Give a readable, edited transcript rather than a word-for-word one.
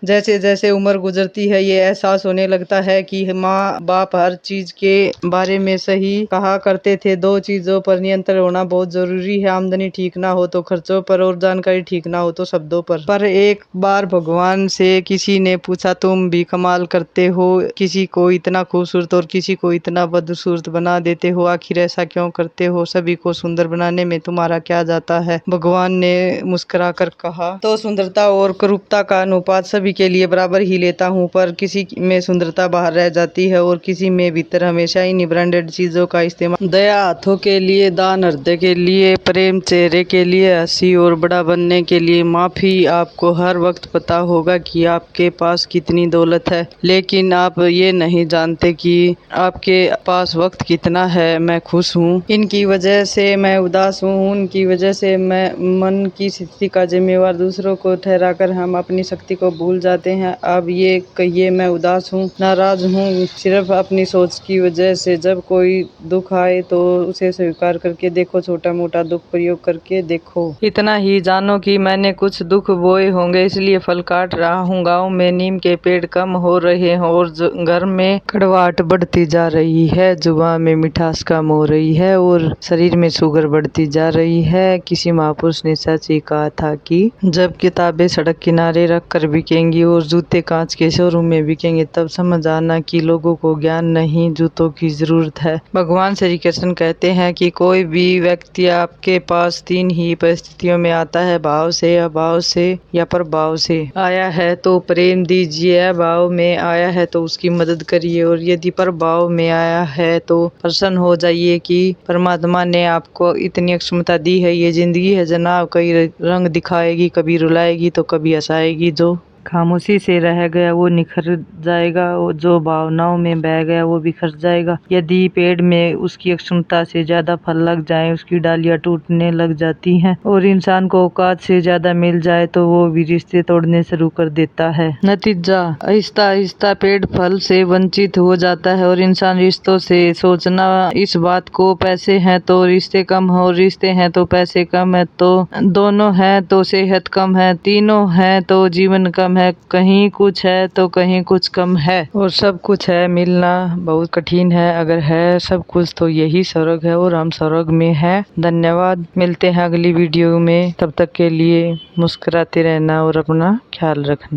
जैसे जैसे उम्र गुजरती है ये एहसास होने लगता है कि माँ बाप हर चीज के बारे में सही कहा करते थे। दो चीजों पर नियंत्रण होना बहुत जरूरी है, आमदनी ठीक ना हो तो खर्चों पर और जानकारी ठीक ना हो तो शब्दों पर एक बार भगवान से किसी ने पूछा, तुम भी कमाल करते हो, किसी को इतना खूबसूरत और किसी को इतना बदसूरत बना देते हो, आखिर ऐसा क्यों करते हो? सभी को सुंदर बनाने में तुम्हारा क्या जाता है? भगवान ने मुस्कुरा कर कहा, तो सुंदरता और कुरूपता का अनुपात सभी के लिए बराबर ही लेता हूँ, पर किसी में सुंदरता बाहर रह जाती है और किसी में भीतर। हमेशा इन ब्रांडेड चीजों का इस्तेमाल दया हाथों के लिए, दान हृदय के लिए, प्रेम चेहरे के लिए, हंसी और बड़ा बनने के लिए, माफी। आपको हर वक्त पता होगा कि आपके पास कितनी दौलत है, लेकिन आप ये नहीं जानते कि आपके पास वक्त कितना है। मैं खुश हूँ, इनकी वजह से मैं उदास हूँ, उनकी वजह से मैं मन की स्थिति का जिम्मेवार दूसरों को ठहराकर हम अपनी शक्ति को भूल जाते हैं। अब ये कहिए, मैं उदास हूँ, नाराज हूँ, सिर्फ अपनी सोच की वजह से। जब कोई दुख आए तो उसे स्वीकार करके देखो, छोटा मोटा दुख प्रयोग करके देखो। इतना ही जानो कि मैंने कुछ दुख बोए होंगे, इसलिए फल काट रहा हूँ। गाँव में नीम के पेड़ कम हो रहे हैं और घर में कड़वाहट बढ़ती जा रही है, जुबान में मिठास कम हो रही है और शरीर में शुगर बढ़ती जा रही है। किसी महापुरुष ने सच ही कहा था कि जब किताबें सड़क किनारे रख कर बिकेंगी और जूते कांच के शोरूम में बिकेंगे, तब समझ आना कि लोगों को ज्ञान नहीं, जूतों की जरूरत है। भगवान श्री कृष्ण कहते हैं कि कोई भी व्यक्ति आपके पास तीन ही परिस्थितियों में आता है, भाव से, अभाव से या प्रभाव से। आया है तो प्रेम दीजिए, अभाव में आया है तो उसकी मदद करिए और यदि प्रभाव में आया है तो प्रसन्न हो जाइए कि परमात्मा ने आपको इतनी क्षमता दी है। ये जिंदगी है जनाब, कई रंग दिखाएगी, कभी रुलाएगी तो कभी हंसाएगी। जो खामोशी से रह गया वो निखर जाएगा और जो भावनाओं में बह गया वो बिखर जाएगा। यदि पेड़ में उसकी क्षमता से ज्यादा फल लग जाए, उसकी डालियां टूटने लग जाती हैं और इंसान को औकात से ज्यादा मिल जाए तो वो भी रिश्ते तोड़ने शुरू कर देता है। नतीजा, आहिस्ता आहिस्ता पेड़ फल से वंचित हो जाता है और इंसान रिश्तों से सोचना इस बात को, पैसे हैं तो रिश्ते कम हो, रिश्ते हैं तो पैसे कम है, तो दोनों हैं तो सेहत कम है, तीनों हैं तो जीवन कम है, कहीं कुछ है तो कहीं कुछ कम है और सब कुछ है। मिलना बहुत कठिन है, अगर है सब कुछ तो यही स्वर्ग है और हम स्वर्ग में हैं। धन्यवाद, मिलते हैं अगली वीडियो में, तब तक के लिए मुस्कुराते रहना और अपना ख्याल रखना।